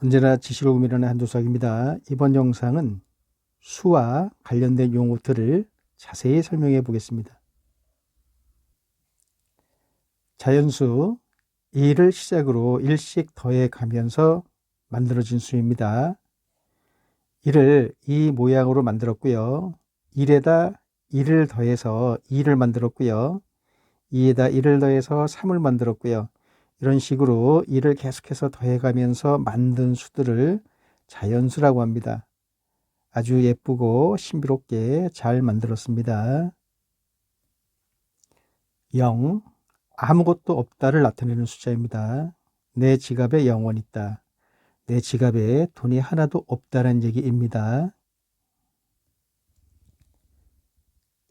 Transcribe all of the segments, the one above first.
언제나 지식을 고민하는 한조석입니다. 이번 영상은 수와 관련된 용어들을 자세히 설명해 보겠습니다. 자연수, 1을 시작으로 1씩 더해 가면서 만들어진 수입니다. 1을 이 모양으로 만들었고요. 1에다 1을 더해서 2를 만들었고요. 2에다 1을 더해서 3을 만들었고요. 이런 식으로 1을 계속해서 더해가면서 만든 수들을 자연수라고 합니다. 아주 예쁘고 신비롭게 잘 만들었습니다. 0, 아무것도 없다를 나타내는 숫자입니다. 내 지갑에 0원 있다. 내 지갑에 돈이 하나도 없다는 얘기입니다.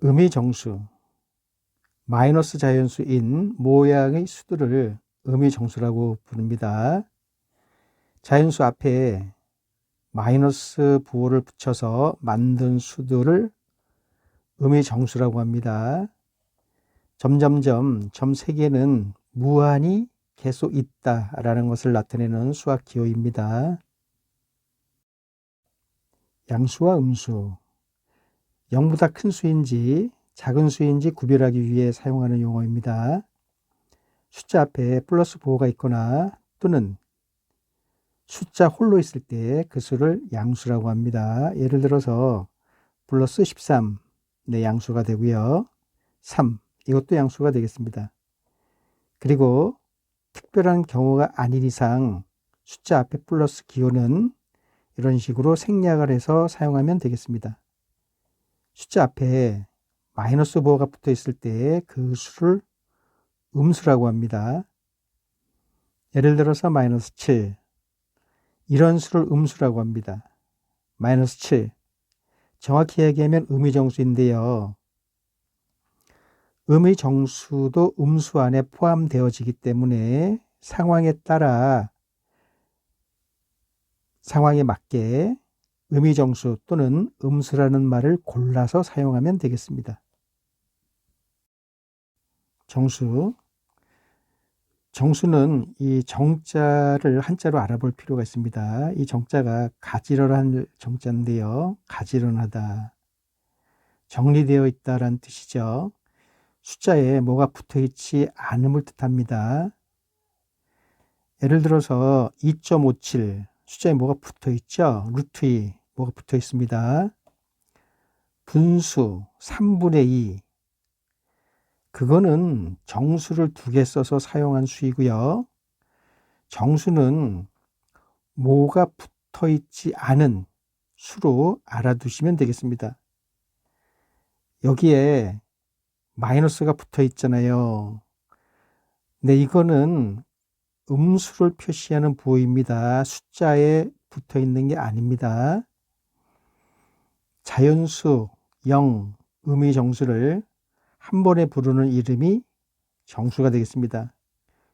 의미정수, 마이너스 자연수인 모양의 수들을 의미정수라고 부릅니다. 자연수 앞에 마이너스 부호를 붙여서 만든 수들을 의미정수라고 합니다. 점점점 점 3개는 무한히 계속 있다라는 것을 나타내는 수학 기호입니다. 양수와 음수, 0보다 큰 수인지 작은 수인지 구별하기 위해 사용하는 용어입니다. 숫자 앞에 플러스 부호가 있거나 또는 숫자 홀로 있을 때 그 수를 양수라고 합니다. 예를 들어서 플러스 13, 네, 양수가 되고요. 3, 이것도 양수가 되겠습니다. 그리고 특별한 경우가 아닌 이상 숫자 앞에 플러스 기호는 이런 식으로 생략을 해서 사용하면 되겠습니다. 숫자 앞에 마이너스 부호가 붙어 있을 때 그 수를 음수라고 합니다. 예를 들어서 마이너스 7, 이런 수를 음수라고 합니다. 마이너스 7, 정확히 얘기하면 의미정수인데요. 의미정수도 음수 안에 포함되어지기 때문에 상황에 따라 상황에 맞게 의미정수 또는 음수라는 말을 골라서 사용하면 되겠습니다. 정수, 정수는 이 정자를 한자로 알아볼 필요가 있습니다. 이 정자가 가지런한 정자인데요. 가지런하다, 정리되어 있다라는 뜻이죠. 숫자에 뭐가 붙어있지 않음을 뜻합니다. 예를 들어서 2.57, 숫자에 뭐가 붙어있죠. 루트 2, 뭐가 붙어있습니다. 분수 3분의 2, 그거는 정수를 2개 써서 사용한 수이고요. 정수는 뭐가 붙어있지 않은 수로 알아두시면 되겠습니다. 여기에 마이너스가 붙어 있잖아요. 네, 이거는 음수를 표시하는 부호입니다. 숫자에 붙어 있는 게 아닙니다. 자연수 0, 의미정수를 한 번에 부르는 이름이 정수가 되겠습니다.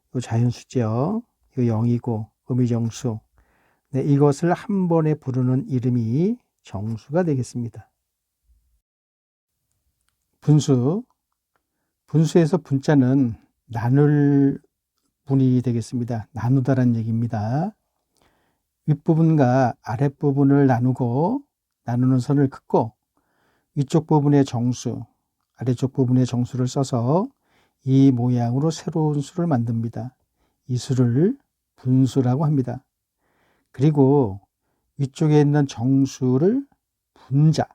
이거 자연수죠. 이거 0이고 의미정수. 네, 이것을 한 번에 부르는 이름이 정수가 되겠습니다. 분수, 분수에서 분자는 나눌 분이 되겠습니다. 나누다란 얘기입니다. 윗부분과 아랫부분을 나누고 나누는 선을 긋고 위쪽 부분의 정수, 아래쪽 부분의 정수를 써서 이 모양으로 새로운 수를 만듭니다. 이 수를 분수라고 합니다. 그리고 위쪽에 있는 정수를 분자,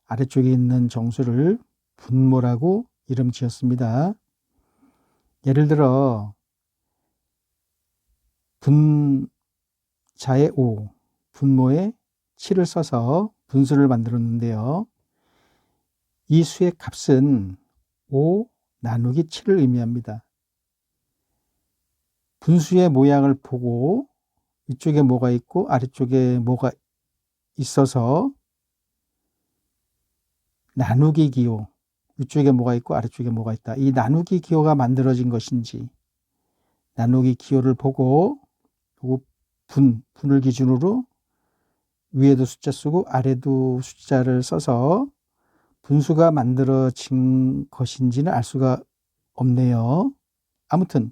아래쪽에 있는 정수를 분모라고 이름 지었습니다. 예를 들어 분자의 5, 분모에 7을 써서 분수를 만들었는데요. 이 수의 값은 5 나누기 7을 의미합니다. 분수의 모양을 보고 위쪽에 뭐가 있고 아래쪽에 뭐가 있어서 나누기 기호, 위쪽에 뭐가 있고 아래쪽에 뭐가 있다. 이 나누기 기호가 만들어진 것인지 나누기 기호를 보고 분을 기준으로 위에도 숫자 쓰고 아래도 숫자를 써서 분수가 만들어진 것인지는 알 수가 없네요. 아무튼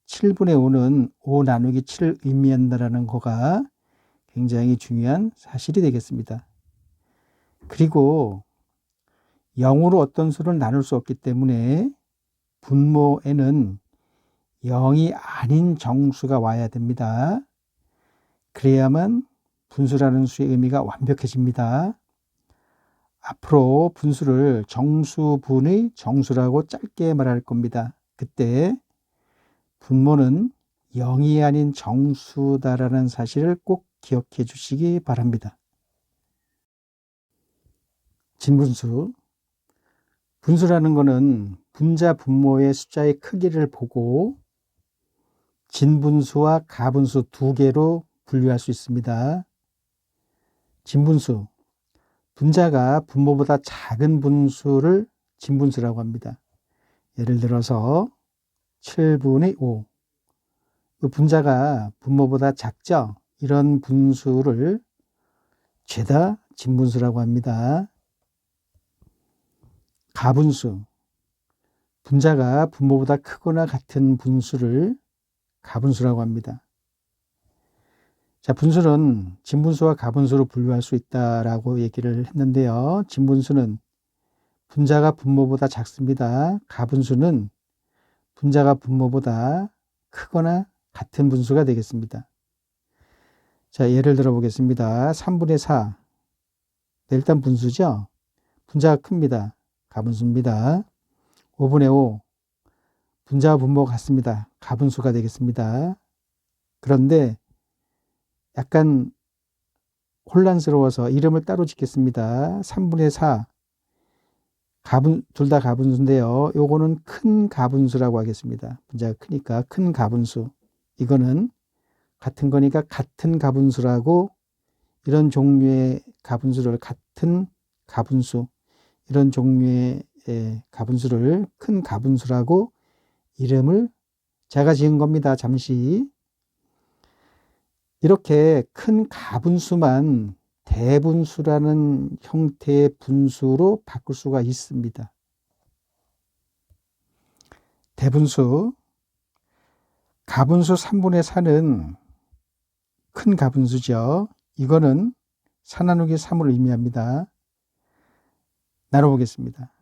7분의 5는 5 나누기 7을 의미한다라는 거가 굉장히 중요한 사실이 되겠습니다. 그리고 0으로 어떤 수를 나눌 수 없기 때문에 분모에는 0이 아닌 정수가 와야 됩니다. 그래야만 분수라는 수의 의미가 완벽해집니다. 앞으로 분수를 정수분의 정수라고 짧게 말할 겁니다. 그때 분모는 0이 아닌 정수다라는 사실을 꼭 기억해 주시기 바랍니다. 진분수. 분수라는 것은 분자 분모의 숫자의 크기를 보고 진분수와 가분수 두 개로 분류할 수 있습니다. 진분수. 분자가 분모보다 작은 분수를 진분수라고 합니다. 예를 들어서 7분의 5. 분자가 분모보다 작죠? 이런 분수를 죄다 진분수라고 합니다. 가분수. 분자가 분모보다 크거나 같은 분수를 가분수라고 합니다. 자, 분수는 진분수와 가분수로 분류할 수 있다라고 얘기를 했는데요. 진분수는 분자가 분모보다 작습니다. 가분수는 분자가 분모보다 크거나 같은 분수가 되겠습니다. 자, 예를 들어 보겠습니다. 3분의 4. 일단 분수죠. 분자가 큽니다. 가분수입니다. 5분의 5. 분자와 분모가 같습니다. 가분수가 되겠습니다. 그런데 약간 혼란스러워서 이름을 따로 짓겠습니다. 3분의 4. 둘 다 가분수인데요. 요거는 큰 가분수라고 하겠습니다. 분자가 크니까 큰 가분수. 이거는 같은 거니까 같은 가분수라고, 이런 종류의 가분수를 같은 가분수, 이런 종류의 가분수를 큰 가분수라고 이름을 제가 지은 겁니다. 잠시. 이렇게 큰 가분수만 대분수라는 형태의 분수로 바꿀 수가 있습니다. 대분수. 가분수 3분의 4는 큰 가분수죠. 이거는 4 나누기 3을 의미합니다. 나눠보겠습니다.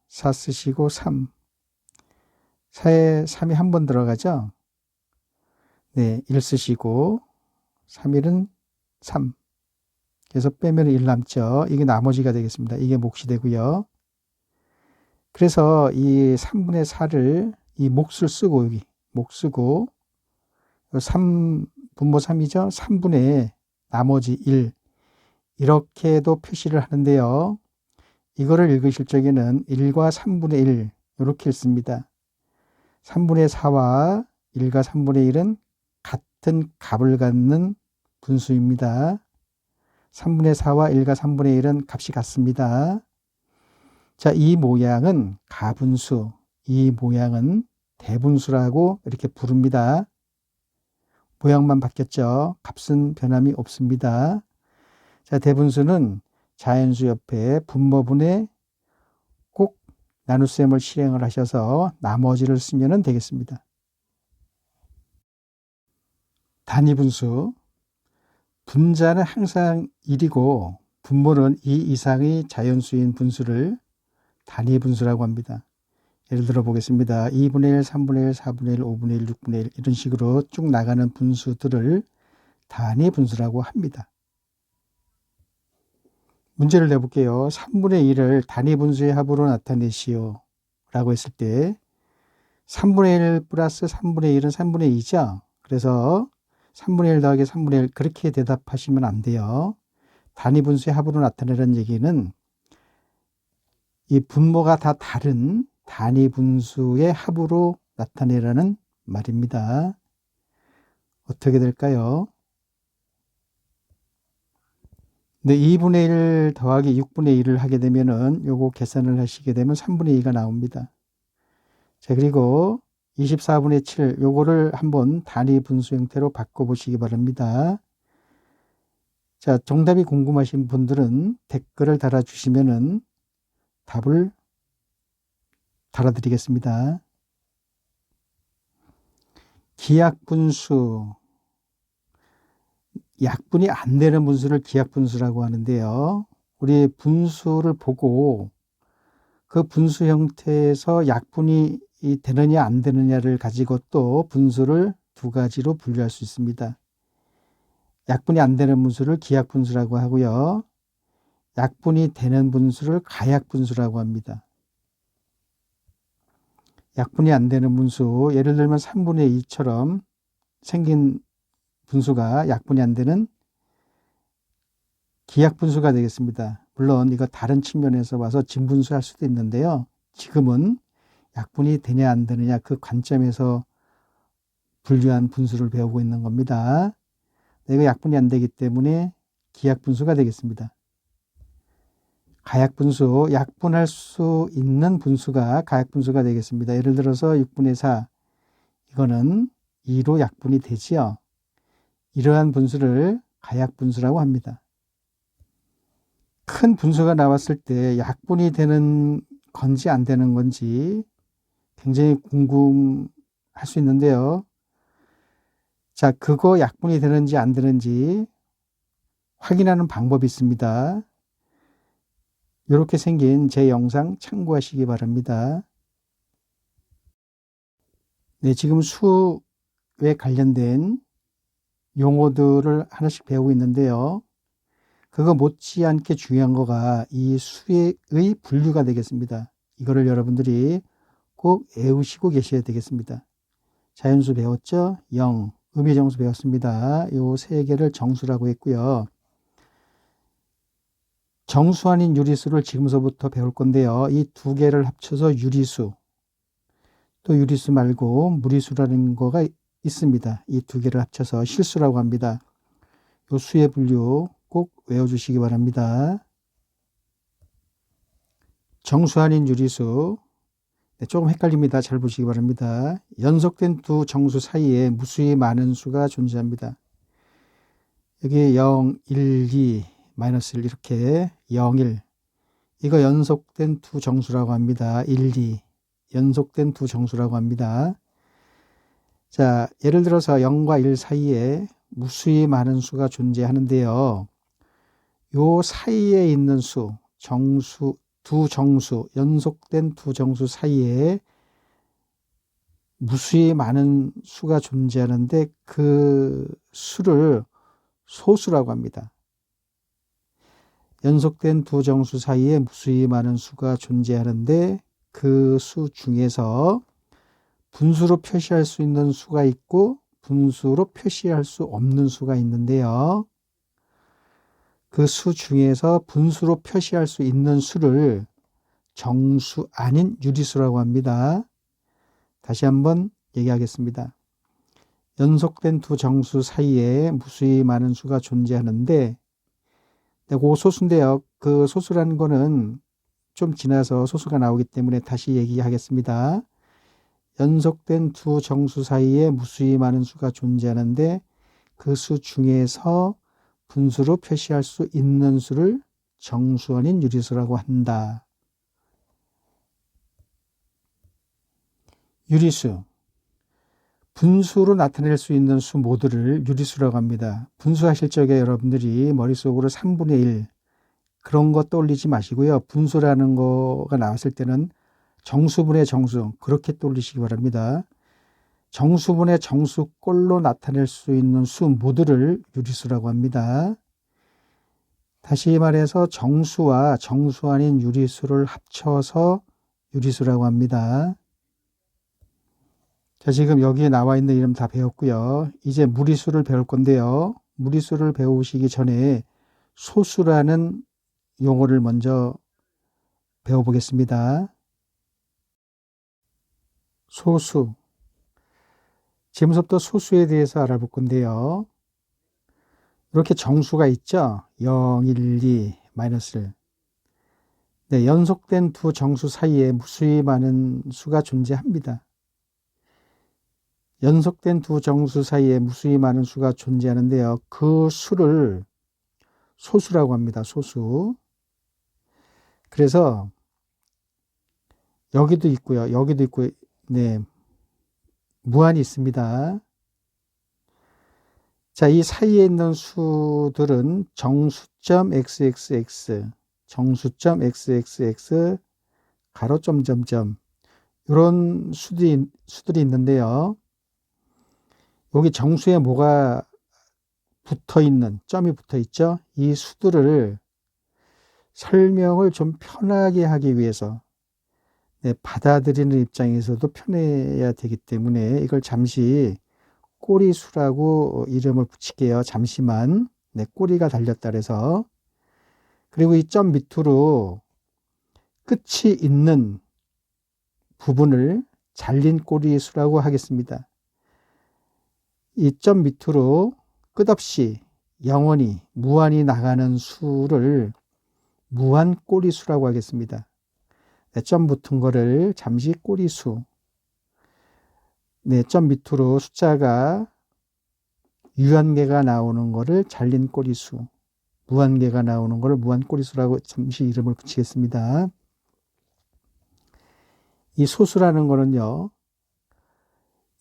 4 쓰시고 3. 4에 3이 한 번 들어가죠. 네, 1 쓰시고 3일은 3. 그래서 빼면 1 남죠. 이게 나머지가 되겠습니다. 이게 몫이 되고요. 그래서 이 3분의 4를 이 몫을 쓰고, 여기 몫 쓰고 3, 분모 3이죠. 3분의 나머지 1, 이렇게도 표시를 하는데요. 이거를 읽으실 적에는 1과 3분의 1 이렇게 읽습니다. 3분의 4와 1과 3분의 1은 같은 값을 갖는 분수입니다. 3분의 4와 1과 3분의 1은 값이 같습니다. 자, 이 모양은 가분수, 이 모양은 대분수라고 이렇게 부릅니다. 모양만 바뀌었죠. 값은 변함이 없습니다. 자, 대분수는 자연수 옆에 분모분에 꼭 나눗셈을 실행을 하셔서 나머지를 쓰면 되겠습니다. 단위분수. 분자는 항상 1이고 분모는 2 이상의 자연수인 분수를 단위분수라고 합니다. 예를 들어 보겠습니다. 2분의 1, 3분의 1, 4분의 1, 5분의 1, 6분의 1 이런 식으로 쭉 나가는 분수들을 단위분수라고 합니다. 문제를 내볼게요. 3분의 1을 단위분수의 합으로 나타내시오 라고 했을 때 3분의 1 플러스 3분의 1은 3분의 2죠. 그래서 3분의 1 더하기 3분의 1 그렇게 대답하시면 안 돼요. 단위분수의 합으로 나타내라는 얘기는 이 분모가 다 다른 단위분수의 합으로 나타내라는 말입니다. 어떻게 될까요? 네, 2분의 1 더하기 6분의 1을 하게 되면은 요거 계산을 하시게 되면 3분의 2가 나옵니다. 자, 그리고 24분의 7 요거를 한번 단위 분수 형태로 바꿔보시기 바랍니다. 자, 정답이 궁금하신 분들은 댓글을 달아주시면은 답을 달아드리겠습니다. 기약분수, 약분이 안 되는 분수를 기약분수라고 하는데요. 우리 분수를 보고 그 분수 형태에서 약분이 되느냐 안 되느냐를 가지고 또 분수를 두 가지로 분류할 수 있습니다. 약분이 안 되는 분수를 기약분수라고 하고요. 약분이 되는 분수를 가약분수라고 합니다. 약분이 안 되는 분수, 예를 들면 3분의 2처럼 생긴 분수가 약분이 안 되는 기약분수가 되겠습니다. 물론 이거 다른 측면에서 봐서 진분수 할 수도 있는데요. 지금은 약분이 되냐 안 되느냐 그 관점에서 분류한 분수를 배우고 있는 겁니다. 이거 약분이 안 되기 때문에 기약분수가 되겠습니다. 가약분수, 약분할 수 있는 분수가 가약분수가 되겠습니다. 예를 들어서 6분의 4, 이거는 2로 약분이 되지요. 이러한 분수를 가약분수라고 합니다. 큰 분수가 나왔을 때 약분이 되는 건지 안 되는 건지 굉장히 궁금할 수 있는데요. 자, 그거 약분이 되는지 안 되는지 확인하는 방법이 있습니다. 이렇게 생긴 제 영상 참고하시기 바랍니다. 네, 지금 수에 관련된 용어들을 하나씩 배우고 있는데요. 그거 못지않게 중요한 거가 이 수의 분류가 되겠습니다. 이거를 여러분들이 꼭 외우시고 계셔야 되겠습니다. 자연수 배웠죠? 0, 음의정수 배웠습니다. 요 세 개를 정수라고 했고요. 정수 아닌 유리수를 지금서부터 배울 건데요. 이 두 개를 합쳐서 유리수, 또 유리수 말고 무리수라는 거가 있습니다. 이 두 개를 합쳐서 실수라고 합니다. 요 수의 분류 꼭 외워주시기 바랍니다. 정수 아닌 유리수, 네, 조금 헷갈립니다. 잘 보시기 바랍니다. 연속된 두 정수 사이에 무수히 많은 수가 존재합니다. 여기 0, 1, 2, 마이너스 1 이렇게 0, 1 이거 연속된 두 정수라고 합니다. 1, 2 연속된 두 정수라고 합니다. 자, 예를 들어서 0과 1 사이에 무수히 많은 수가 존재하는데요. 요 사이에 있는 수, 정수, 두 정수, 연속된 두 정수 사이에 무수히 많은 수가 존재하는데 그 수를 소수라고 합니다. 연속된 두 정수 사이에 무수히 많은 수가 존재하는데 그 수 중에서 분수로 표시할 수 있는 수가 있고 분수로 표시할 수 없는 수가 있는데요. 그 수 중에서 분수로 표시할 수 있는 수를 정수 아닌 유리수라고 합니다. 다시 한번 얘기하겠습니다. 연속된 두 정수 사이에 무수히 많은 수가 존재하는데 그 소수인데요. 그 소수라는 거는 좀 지나서 소수가 나오기 때문에 다시 얘기하겠습니다. 연속된 두 정수 사이에 무수히 많은 수가 존재하는데 그 수 중에서 분수로 표시할 수 있는 수를 정수 아닌 유리수라고 한다. 유리수. 분수로 나타낼 수 있는 수 모두를 유리수라고 합니다. 분수하실 적에 여러분들이 머릿속으로 3분의 1 그런 거 떠올리지 마시고요. 분수라는 거가 나왔을 때는 정수분의 정수 그렇게 떠올리시기 바랍니다. 정수분의 정수꼴로 나타낼 수 있는 수 모두를 유리수라고 합니다. 다시 말해서 정수와 정수 아닌 유리수를 합쳐서 유리수라고 합니다. 자, 지금 여기에 나와 있는 이름 다 배웠고요. 이제 무리수를 배울 건데요. 무리수를 배우시기 전에 소수라는 용어를 먼저 배워보겠습니다. 소수. 지금부터 소수에 대해서 알아볼 건데요. 이렇게 정수가 있죠. 0, 1, 2, 마이너스 1. 네, 연속된 두 정수 사이에 무수히 많은 수가 존재합니다. 연속된 두 정수 사이에 무수히 많은 수가 존재하는데요. 그 수를 소수라고 합니다. 소수. 그래서 여기도 있고요. 여기도 있고, 네, 무한히 있습니다. 자, 이 사이에 있는 수들은 정수점 xxx, 정수점 xxx, 가로 점점점 이런 수들이 있는데요. 여기 정수에 뭐가 붙어 있는, 점이 붙어 있죠? 이 수들을 설명을 좀 편하게 하기 위해서, 네, 받아들이는 입장에서도 편해야 되기 때문에 이걸 잠시 꼬리수라고 이름을 붙일게요. 잠시만. 네, 꼬리가 달렸다 그래서. 그리고 이 점 밑으로 끝이 있는 부분을 잘린 꼬리수라고 하겠습니다. 이 점 밑으로 끝없이 영원히 무한히 나가는 수를 무한 꼬리수라고 하겠습니다. 네, 점 붙은 거를 잠시 꼬리수. 네, 점 밑으로 숫자가 유한계가 나오는 거를 잘린 꼬리수, 무한계가 나오는 거를 무한 꼬리수라고 잠시 이름을 붙이겠습니다. 이 소수라는 거는요,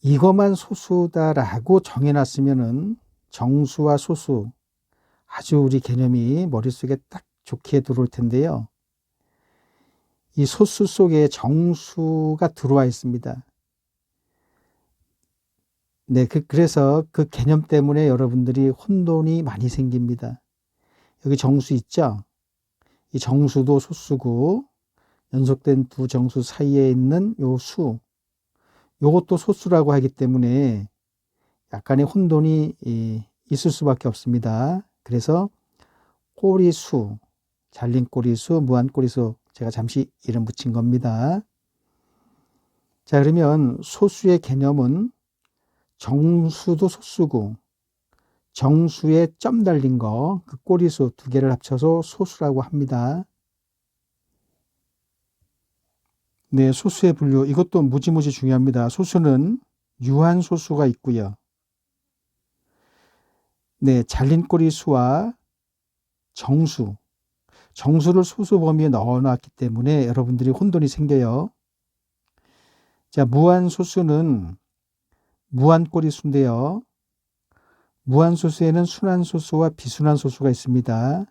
이것만 소수다라고 정해놨으면은 정수와 소수, 아주 우리 개념이 머릿속에 딱 좋게 들어올 텐데요. 이 소수 속에 정수가 들어와 있습니다. 네, 그래서 그 개념 때문에 여러분들이 혼돈이 많이 생깁니다. 여기 정수 있죠? 이 정수도 소수고, 연속된 두 정수 사이에 있는 요 수, 요것도 소수라고 하기 때문에 약간의 혼돈이 있을 수밖에 없습니다. 그래서 꼬리수, 잘린 꼬리수, 무한 꼬리수, 제가 잠시 이름 붙인 겁니다. 자, 그러면 소수의 개념은 정수도 소수고, 정수에 점 달린 거, 그 꼬리수 두 개를 합쳐서 소수라고 합니다. 네, 소수의 분류, 이것도 무지무지 중요합니다. 소수는 유한소수가 있고요. 네, 잘린 꼬리수와 정수, 정수를 소수 범위에 넣어놨기 때문에 여러분들이 혼돈이 생겨요. 자, 무한소수는 무한꼬리수인데요. 무한소수에는 순환소수와 비순환소수가 있습니다.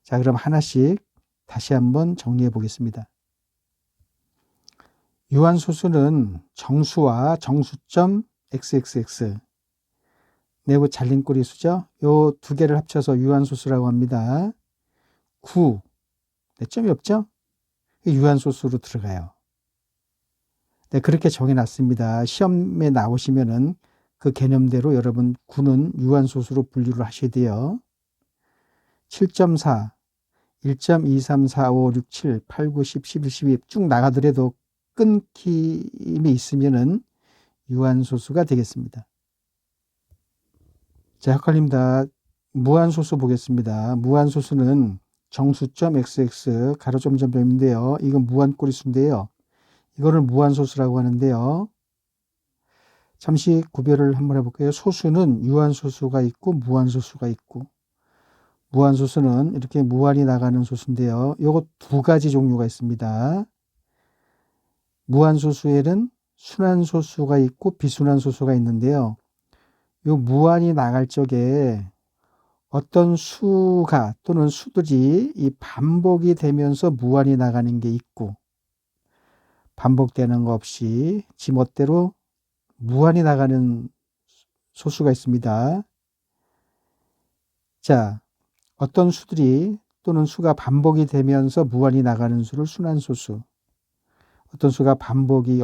자, 그럼 하나씩 다시 한번 정리해 보겠습니다. 유한소수는 정수와 정수점 xxx, 내고 잘린 꼬리수죠. 요 두 개를 합쳐서 유한소수라고 합니다. 9, 네, 점이 없죠? 유한소수로 들어가요. 네, 그렇게 정해놨습니다. 시험에 나오시면은 그 개념대로 여러분 9는 유한소수로 분류를 하셔야 돼요. 7.4, 1.23, 4, 5, 6, 7, 8, 9, 10, 11, 12 쭉 나가더라도 끊김이 있으면은 유한소수가 되겠습니다. 자, 헷갈립니다. 무한소수 보겠습니다. 무한소수는 정수점 xx 가로 점점점인데요. 이건 무한꼬리수인데요. 이거를 무한소수라고 하는데요. 잠시 구별을 한번 해볼게요. 소수는 유한소수가 있고 무한소수가 있고, 무한소수는 이렇게 무한히 나가는 소수인데요. 요거 두 가지 종류가 있습니다. 무한소수에는 순환소수가 있고 비순환소수가 있는데요. 요 무한히 나갈 적에 어떤 수가 또는 수들이 이 반복이 되면서 무한히 나가는 게 있고, 반복되는 거 없이 지멋대로 무한히 나가는 소수가 있습니다. 자, 어떤 수들이 또는 수가 반복이 되면서 무한히 나가는 수를 순환소수, 어떤 수가 반복이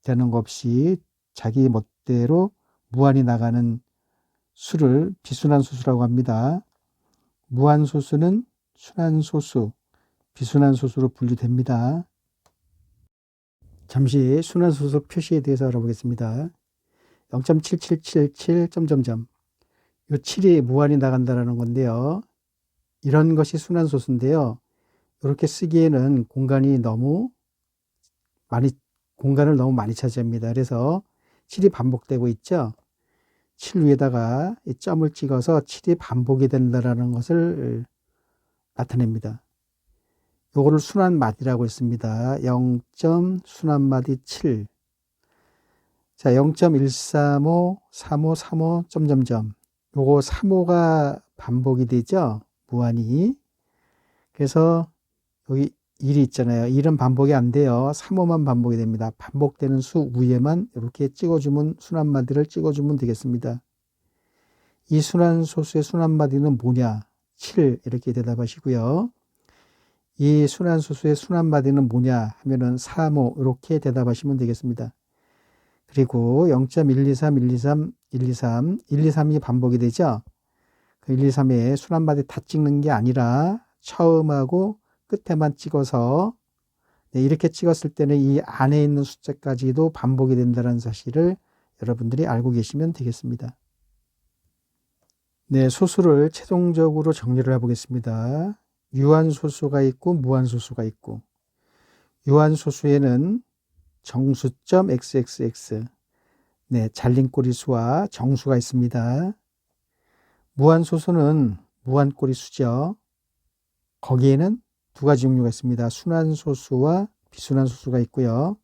되는 것 없이 자기 멋대로 무한히 나가는 수를 비순환소수라고 합니다. 무한소수는 순환소수, 비순환소수로 분류됩니다. 잠시 순환소수 표시에 대해서 알아보겠습니다. 0.7777 점점점, 요 7이 무한히 나간다는 건데요. 이런 것이 순환소수인데요. 이렇게 쓰기에는 공간을 너무 많이 차지합니다. 그래서 7이 반복되고 있죠. 7 위에다가 이 점을 찍어서 7이 반복이 된다는 것을 나타냅니다. 요거를 순환마디라고 했습니다. 0. 순환마디 7. 자, 0.135, 35, 35, 점점점. 요거 3호가 반복이 되죠. 무한히. 그래서 여기 1이 있잖아요. 1은 반복이 안 돼요. 3호만 반복이 됩니다. 반복되는 수 위에만 이렇게 찍어주면 순환마디를 찍어주면 되겠습니다. 이 순환소수의 순환마디는 뭐냐? 7 이렇게 대답하시고요. 이 순환소수의 순환마디는 뭐냐 하면은 3호 이렇게 대답하시면 되겠습니다. 그리고 0.123, 123, 123, 123이 반복이 되죠. 그 123에 순환마디 다 찍는 게 아니라 처음하고 끝에만 찍어서 이렇게 찍었을 때는 이 안에 있는 숫자까지도 반복이 된다는 사실을 여러분들이 알고 계시면 되겠습니다. 네, 소수를 최종적으로 정리를 해보겠습니다. 유한소수가 있고 무한소수가 있고, 유한소수에는 정수점 xxx, 네, 잘린꼬리수와 정수가 있습니다. 무한소수는 무한꼬리수죠. 거기에는 두 가지 종류가 있습니다. 순환소수와 비순환소수가 있고요.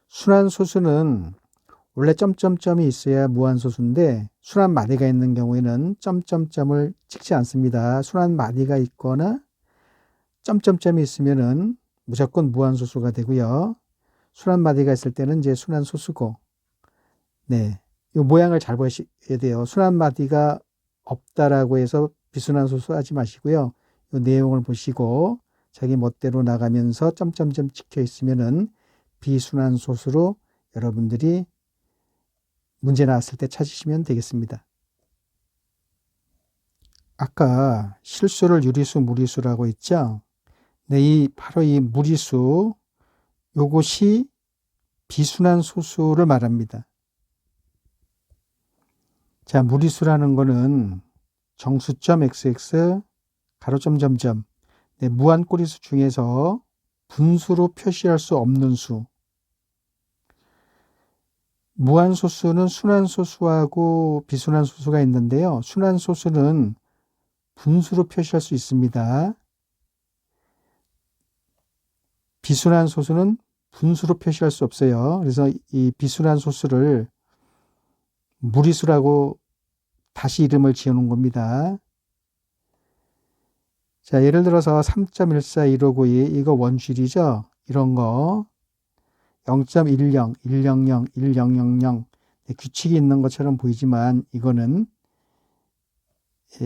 순환소수는 원래 점점점이 있어야 무한소수인데 순환마디가 있는 경우에는 점점점을 찍지 않습니다. 순환마디가 있거나 점점점이 있으면은 무조건 무한소수가 되고요. 순환마디가 있을 때는 이제 순환소수고, 네, 이 모양을 잘 보셔야 돼요. 순환마디가 없다라고 해서 비순환소수 하지 마시고요. 이 내용을 보시고 자기 멋대로 나가면서 점점점 찍혀 있으면은 비순환소수로 여러분들이 문제 나왔을 때 찾으시면 되겠습니다. 아까 실수를 유리수, 무리수라고 했죠? 네, 바로 이 무리수, 요것이 비순환소수를 말합니다. 자, 무리수라는 거는 정수점 xx, 가로점 점점, 네, 무한꼬리수 중에서 분수로 표시할 수 없는 수. 무한소수는 순환소수하고 비순환소수가 있는데요. 순환소수는 분수로 표시할 수 있습니다. 비순환소수는 분수로 표시할 수 없어요. 그래서 이 비순환소수를 무리수라고 다시 이름을 지어놓은 겁니다. 자, 예를 들어서 3.14159이 이거 원줄이죠. 이런 거 0.10, 100, 1000 규칙이 있는 것처럼 보이지만 이거는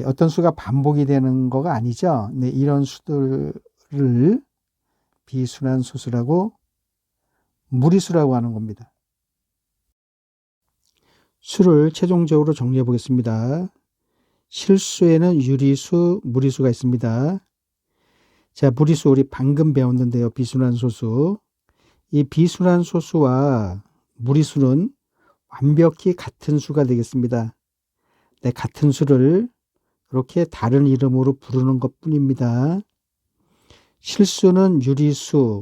어떤 수가 반복이 되는 거가 아니죠. 네, 이런 수들을 비순환소수라고 무리수라고 하는 겁니다. 수를 최종적으로 정리해 보겠습니다. 실수에는 유리수, 무리수가 있습니다. 자, 무리수 우리 방금 배웠는데요. 비순환소수. 이 비순환소수와 무리수는 완벽히 같은 수가 되겠습니다. 네, 같은 수를 이렇게 다른 이름으로 부르는 것 뿐입니다. 실수는 유리수,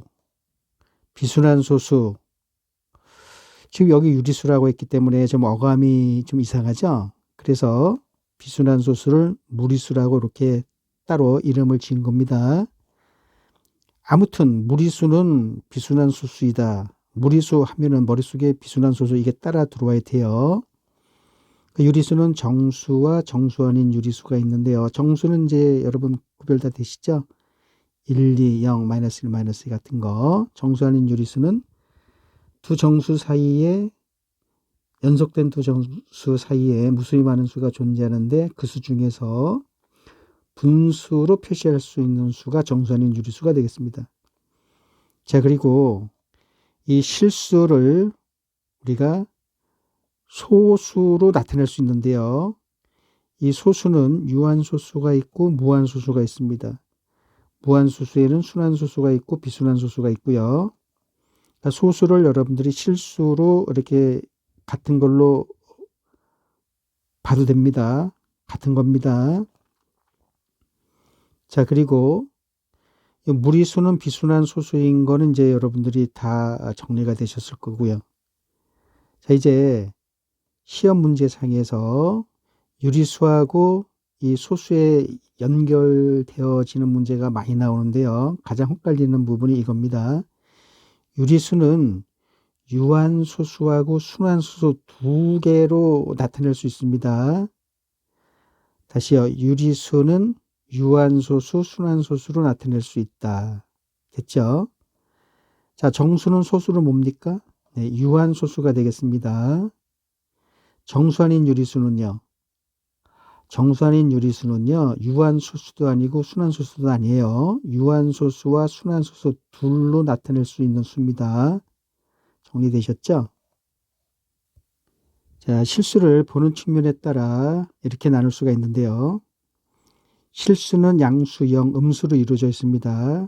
비순환소수. 지금 여기 유리수라고 했기 때문에 좀 어감이 좀 이상하죠? 그래서 비순환소수를 무리수라고 이렇게 따로 이름을 지은 겁니다. 아무튼 무리수는 비순환소수이다. 무리수 하면은 머릿속에 비순환소수 이게 따라 들어와야 돼요. 그 유리수는 정수와 정수 아닌 유리수가 있는데요. 정수는 이제 여러분 구별 다 되시죠? 1, 2, 0, 마이너스 1, 마이너스 2 같은 거. 정수 아닌 유리수는 두 정수 사이에 연속된 두 정수 사이에 무수히 많은 수가 존재하는데 그 수 중에서 분수로 표시할 수 있는 수가 정수 아닌 유리수가 되겠습니다. 자, 그리고 이 실수를 우리가 소수로 나타낼 수 있는데요. 이 소수는 유한소수가 있고 무한소수가 있습니다. 무한소수에는 순환소수가 있고 비순환소수가 있고요. 그러니까 소수를 여러분들이 실수로 이렇게 같은 걸로 봐도 됩니다. 같은 겁니다. 자, 그리고 무리수는 비순환소수인 거는 이제 여러분들이 다 정리가 되셨을 거고요. 자, 이제 시험 문제상에서 유리수하고 이 소수에 연결되어지는 문제가 많이 나오는데요. 가장 헷갈리는 부분이 이겁니다. 유리수는 유한소수하고 순환소수 두 개로 나타낼 수 있습니다. 다시요. 유리수는 유한소수, 순환소수로 나타낼 수 있다. 됐죠? 자, 정수는 소수로 뭡니까? 네, 유한소수가 되겠습니다. 정수아닌 유리수는요. 정수아닌 유리수는요. 유한소수도 아니고 순환소수도 아니에요. 유한소수와 순환소수 둘로 나타낼 수 있는 수입니다. 정리되셨죠? 자, 실수를 보는 측면에 따라 이렇게 나눌 수가 있는데요. 실수는 양수, 영, 음수로 이루어져 있습니다.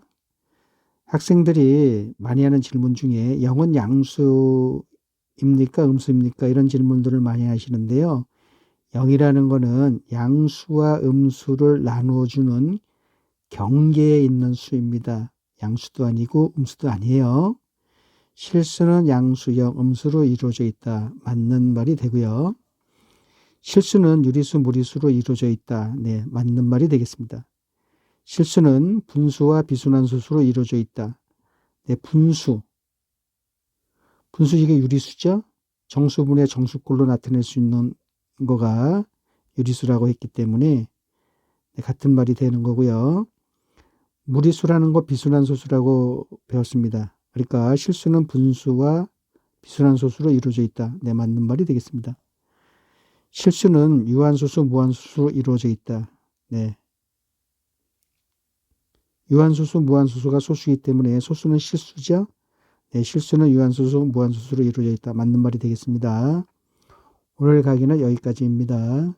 학생들이 많이 하는 질문 중에 0은 양수입니까? 음수입니까? 이런 질문들을 많이 하시는데요. 0이라는 거는 양수와 음수를 나누어주는 경계에 있는 수입니다. 양수도 아니고 음수도 아니에요. 실수는 양수, 영, 음수로 이루어져 있다. 맞는 말이 되고요. 실수는 유리수, 무리수로 이루어져 있다. 네, 맞는 말이 되겠습니다. 실수는 분수와 비순환소수로 이루어져 있다. 네, 분수. 분수 이게 유리수죠? 정수분의 정수꼴로 나타낼 수 있는 거가 유리수라고 했기 때문에 네, 같은 말이 되는 거고요. 무리수라는 거 비순환소수라고 배웠습니다. 그러니까 실수는 분수와 비순환소수로 이루어져 있다. 네, 맞는 말이 되겠습니다. 실수는 유한소수, 무한소수로 이루어져 있다. 네. 유한소수, 무한소수가 소수이기 때문에 소수는 실수죠. 네, 실수는 유한소수, 무한소수로 이루어져 있다. 맞는 말이 되겠습니다. 오늘 강의는 여기까지입니다.